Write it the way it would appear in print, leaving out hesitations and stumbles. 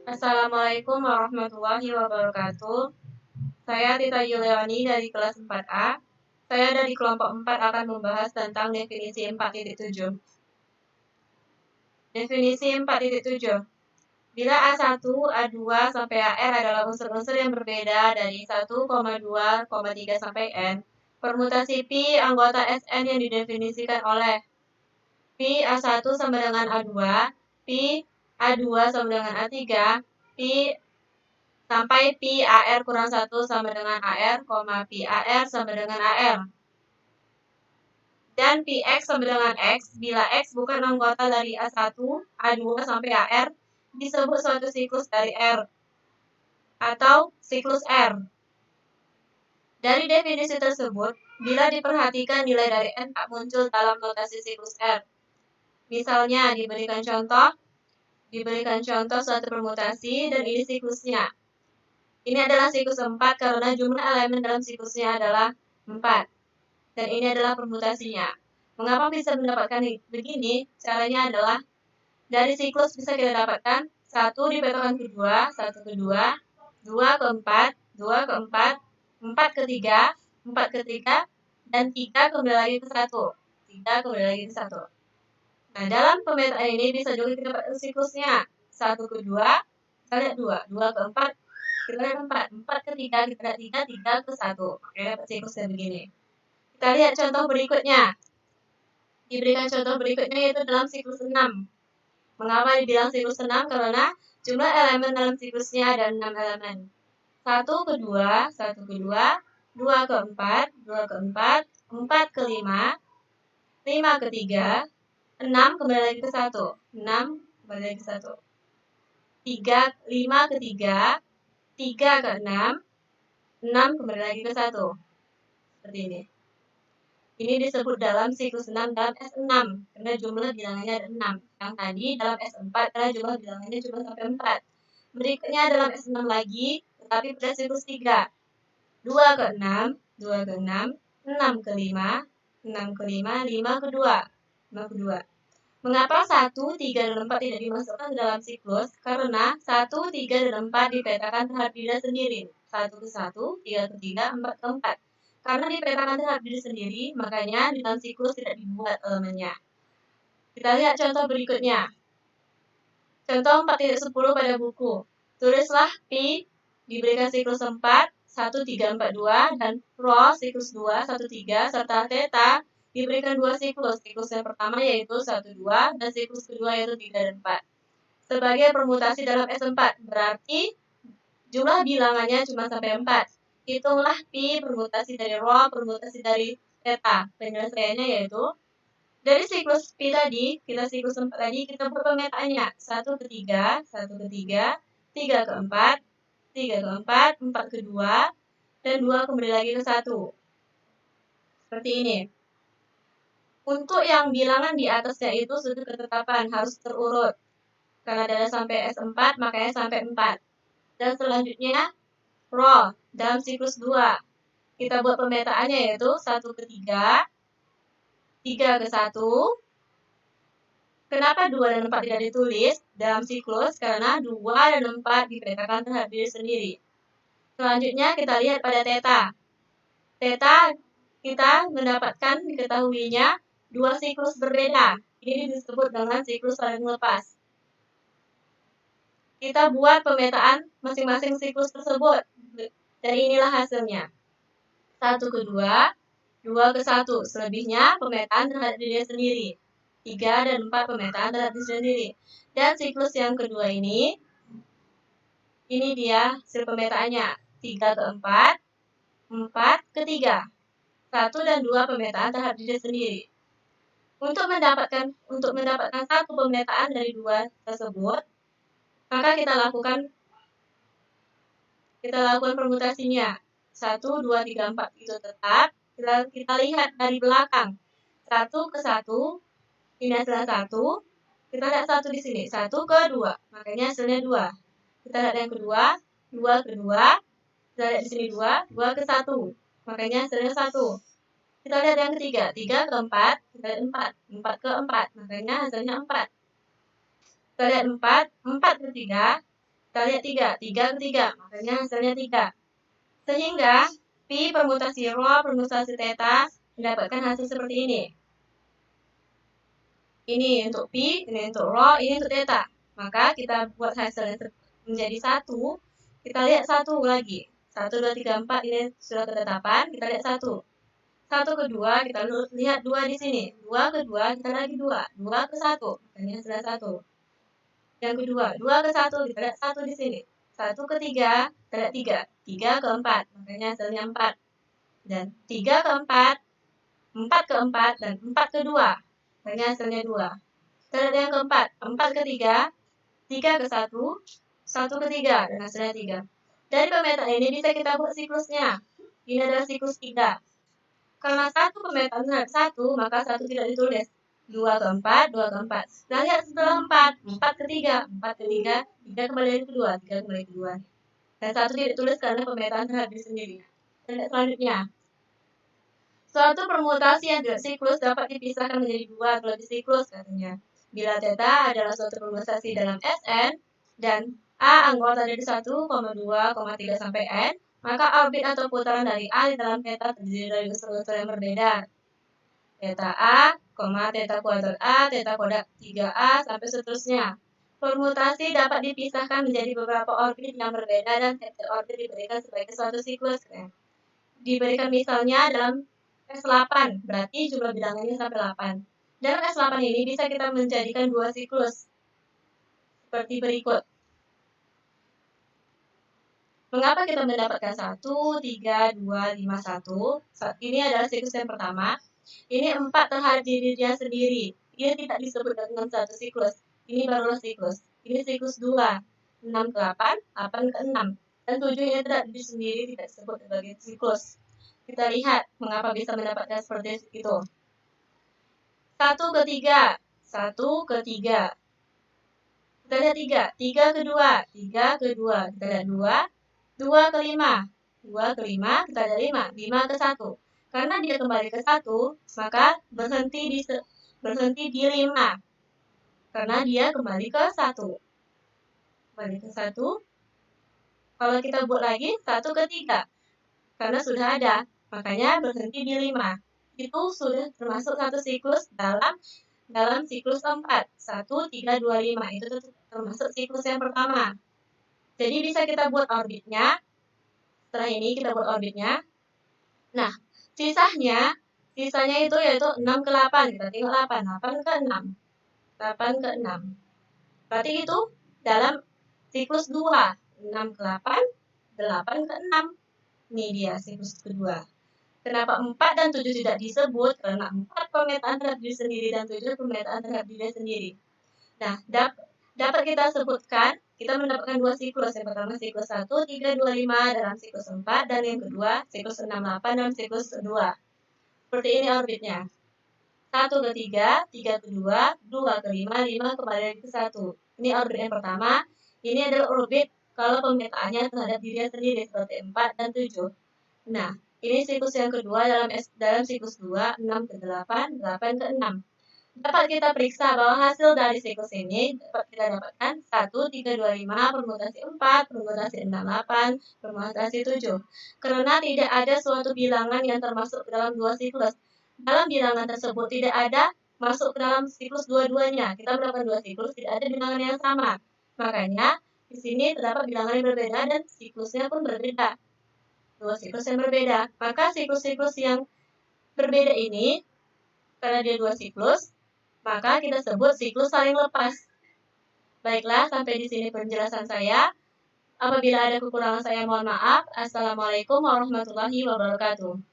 Assalamualaikum warahmatullahi wabarakatuh. Saya Tita Yuliani dari kelas 4A. Saya dari kelompok 4 akan membahas tentang definisi 4.7. Definisi 4.7. Bila A1, A2, sampai AR adalah unsur-unsur yang berbeda dari 1,2,3 sampai N, permutasi Pi anggota Sn yang didefinisikan oleh Pi A1 sama dengan A2, Pi A2 sama dengan A3, Pi sampai Pi AR kurang 1 sama dengan AR, Pi AR sama dengan AR. Dan Pi X sama dengan X, bila X bukan anggota dari A1, A2 sampai AR, disebut suatu siklus dari R, atau siklus R. Dari definisi tersebut, bila diperhatikan nilai dari N tak muncul dalam notasi siklus R. Misalnya, diberikan contoh suatu permutasi dan ini siklusnya. Ini adalah siklus 4 karena jumlah elemen dalam siklusnya adalah 4. Dan ini adalah permutasinya. Mengapa bisa mendapatkan begini? Caranya adalah dari siklus bisa kita dapatkan 1 dipetakan kedua, 1 ke 2, 2 ke 4, 2 ke 4, 4 ke 3, 4 ke 3, dan 3 kembali lagi ke 1. 3 kembali lagi ke 1. Nah, dalam pemetaan ini bisa juga kita dapatkan siklusnya. 1 ke 2, kita lihat 2. 2 ke 4, kita lihat 4. 4 ke 3, kita lihat 3. 3 ke 1. Oke, dapat siklusnya begini. Kita lihat contoh berikutnya. Diberikan contoh berikutnya yaitu dalam siklus 6. Mengapa dibilang siklus 6? Karena jumlah elemen dalam siklusnya ada 6 elemen. 1 ke 2, 1 ke 2, 2 ke 4, 2 ke 4, 4 ke 5, 5 ke 3, 6 kembali lagi ke 1. 6 kembali lagi ke 1. 5 ke 3, 3 ke 6, 6 kembali lagi ke 1. Seperti ini. Ini disebut dalam siklus 6 dalam S6 karena jumlah bilangannya ada 6. Yang tadi dalam S4 karena jumlah bilangannya cuma sampai 4. Berikutnya dalam S6 lagi tetapi pada siklus 3. 2 ke 6, 2 ke 6, 6 ke 5, 6 ke 5, 5 ke 2. 5 ke 2. Mengapa 1, 3, dan 4 tidak dimasukkan ke dalam siklus? Karena 1, 3, dan 4 dipetakan terhadap diri sendiri. 1 ke 1, 3 ke 3, 4 ke 4. Karena dipetakan terhadap diri sendiri, makanya di dalam siklus tidak dibuat elemennya. Kita lihat contoh berikutnya. Contoh 4.10 pada buku. Tulislah Pi diberikan siklus 4, 1, 3, 4, 2, dan Rho siklus 2, 1, 3, serta Theta diberikan 2 siklus. Siklus yang pertama yaitu 1, 2, dan siklus kedua yaitu 3 dan 4. Sebagai permutasi dalam S4, berarti jumlah bilangannya cuma sampai 4. Hitunglah Pi, permutasi dari Rho, permutasi dari Theta. Penyelesaiannya yaitu dari siklus Pi tadi, kita siklus 4 tadi, kita buat pemetaannya. 1 ke 3, 1 ke 3, 3 ke 4, 3 ke 4, 4 ke 2, dan 2 kembali lagi ke 1. Seperti ini. Untuk yang bilangan di atasnya itu sudah ketetapan, harus terurut. Karena ada sampai S4, makanya sampai 4. Dan selanjutnya, Rho, dalam siklus 2. Kita buat pemetaannya yaitu 1 ke 3, 3 ke 1. Kenapa 2 dan 4 tidak ditulis dalam siklus? Karena 2 dan 4 dipetakan terhadap diri sendiri. Selanjutnya kita lihat pada Theta. Theta kita mendapatkan diketahuinya 2 siklus berbeda. Ini disebut dengan siklus saling lepas. Kita buat pemetaan masing-masing siklus tersebut. Dan inilah hasilnya. 1 ke 2, 2 ke 1. Selebihnya pemetaan terhadap diri sendiri. 3 dan 4 pemetaan terhadap diri sendiri. Dan siklus yang kedua ini dia hasil pemetaannya. 3 ke 4, 4 ke 3. 1 dan 2 pemetaan terhadap diri sendiri. Untuk mendapatkan satu pemetaan dari 2 tersebut, maka kita lakukan permutasinya. 1, 2, 3, 4 itu tetap. Kita lihat dari belakang. 1 ke 1, ini hasilnya 1. Kita lihat 1 di sini. 1 ke 2, makanya hasilnya 2. Kita lihat yang kedua, 2 ke 2. Kita lihat di sini 2, 2 ke 1. Makanya hasilnya 1. Kita lihat yang ketiga, 3 ke 4. Kita lihat 4, 4 ke 4. Makanya hasilnya 4. Kita lihat 4, 4 ke 3. Kita lihat 3 ke 3, makanya hasilnya 3. Sehingga pi permutasi rho permutasi theta mendapatkan hasil seperti ini. Ini untuk pi, ini untuk rho, ini untuk theta. Maka kita buat hasilnya menjadi 1. Kita lihat 1 lagi. 1, 2, 3, 4 ini sudah ketetapan. Kita lihat 1. 1 ke 2, kita lihat 2 di sini. 2 ke 2, kita lagi 2. 2 ke 1, makanya hasilnya 1. Yang kedua, 2 ke 1, kita lihat 1 di sini. 1 ke 3, kita lihat 3. 3 ke 4, makanya hasilnya 4. Dan 3 ke 4, 4 ke 4, dan 4 ke 2, makanya hasilnya 2. Kita lihat yang keempat, 4 ke 3, 3 ke 1, 1 ke 3, dan hasilnya 3. Dari pemetaan ini bisa kita buat siklusnya. Ini adalah siklus 3. Karena 1 pemetaan terhadap 1, maka 1 tidak ditulis. 2 ke 4, 2 ke 4. Nah, lihat setelah 4, 4 ke 3, 4 ke 3, 3 kembali ke 2, 3 kembali ke 2. Dan 1 tidak ditulis karena pemetaan terhadap diri sendiri. Dan selanjutnya, suatu permutasi yang tidak siklus dapat dipisahkan menjadi 2 atau lebih siklus, katanya. Bila theta adalah suatu permutasi dalam Sn, dan A anggota dari 1, 2, 3 sampai N, maka orbit atau putaran dari A di dalam theta terdiri dari unsur-unsur yang berbeda. Theta A, theta kuadrat A, theta kuadrat 3A, sampai seterusnya. Permutasi dapat dipisahkan menjadi beberapa orbit yang berbeda dan tiap orbit diberikan sebagai suatu siklus. Diberikan misalnya dalam S8, berarti jumlah bilangannya sampai 8. Dalam S8 ini bisa kita menjadikan 2 siklus seperti berikut. Mengapa kita mendapatkan 1, 3, 2, 5, 1? Ini adalah siklus yang pertama. Ini 4 terhadap diri dia sendiri. Dia tidak disebut dengan satu siklus. Ini barulah siklus. Ini siklus 2. 6 ke 8, 8 ke 6. Dan 7 ini tidak diri sendiri, tidak disebut sebagai siklus. Kita lihat mengapa bisa mendapatkan seperti itu. 1 ke 3, 1 ke 3. Kita lihat 3, 3 ke 2, 3 ke 2. Kita lihat 2, 2 ke 5, 2 ke 5, kita lihat 5, 5 ke 1. Karena dia kembali ke 1, maka berhenti di 5. Karena dia kembali ke 1. Kembali ke 1. Kalau kita buat lagi, 1 ke 3. Karena sudah ada, makanya berhenti di 5. Itu sudah termasuk satu siklus dalam siklus 4. 1, 3, 2, 5. Itu termasuk siklus yang pertama. Jadi bisa kita buat orbitnya. Setelah ini kita buat orbitnya. Nah, sisanya itu yaitu 6 ke 8. Kita tengok 8. 8 ke 6. 8 ke 6. Berarti itu dalam siklus 2. 6 ke 8. 8 ke 6. Ini dia siklus kedua. Kenapa 4 dan 7 tidak disebut? Karena 4 pemetaan terhadap diri sendiri dan 7 pemetaan terhadap diri sendiri. Nah, dapat kita sebutkan, kita mendapatkan 2 siklus. Yang pertama siklus 1, 3, 2, 5 dalam siklus 4. Dan yang kedua siklus 6, 8 dalam siklus 2. Seperti ini orbitnya. 1 ke 3, 3 ke 2, 2 ke 5, 5 kembali ke 1. Ini orbit yang pertama. Ini adalah orbit kalau pemetaannya terhadap dirinya sendiri seperti 4 dan 7. Nah, ini siklus yang kedua dalam siklus 2, 6 ke 8, 8 ke 6. Dapat kita periksa bahwa hasil dari siklus ini dapat kita dapatkan 1, 3, 2, 5, permutasi 4, permutasi 6, 8, permutasi 7. Karena tidak ada suatu bilangan yang termasuk ke dalam 2 siklus. Dalam bilangan tersebut tidak ada masuk ke dalam siklus dua-duanya. Kita mendapatkan 2 siklus, tidak ada bilangan yang sama. Makanya, di sini terdapat bilangan yang berbeda dan siklusnya pun berbeda. 2 siklus yang berbeda. Maka siklus-siklus yang berbeda ini, karena dia 2 siklus, maka kita sebut siklus saling lepas. Baiklah, sampai di sini penjelasan saya. Apabila ada kekurangan saya mohon maaf. Assalamualaikum warahmatullahi wabarakatuh.